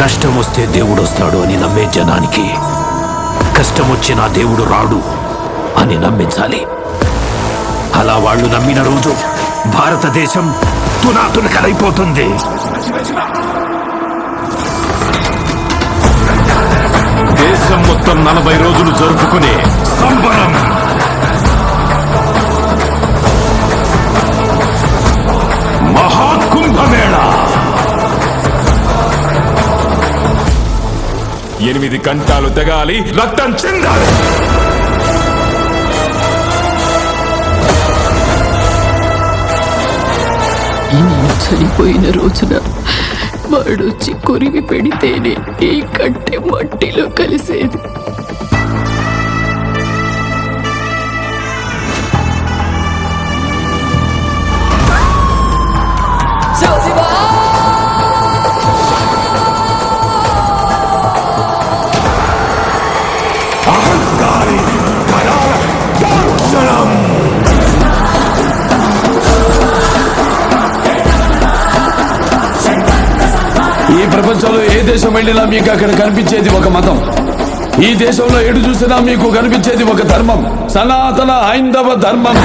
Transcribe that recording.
కష్టం వస్తే దేవుడు వస్తాడు అని నమ్మే జనానికి కష్టం వచ్చినా దేవుడు రాడు అని నమ్మించాలి. అలా వాళ్ళు నమ్మిన రోజు భారతదేశం తునాతునకలైపోతుంది. దేశం మొత్తం 40 రోజులు జరుపుకునే సంబరం. మహాకుంభమేళా 8 గంటలు తెగాలి, రక్తం చెందాలి. నేను చనిపోయిన రోజున వాడొచ్చి కొరివి పెడితేనే ఈ కట్టె మట్టిలో కలిసేది. అహంకారి కరాల దర్శనం. ఈ ప్రపంచంలో ఏ దేశం వెళ్ళినా మీకు అక్కడ కనిపించేది ఒక మతం. ఈ దేశంలో ఎటు చూసినా మీకు కనిపించేది ఒక ధర్మం, సనాతన హైందవ ధర్మం.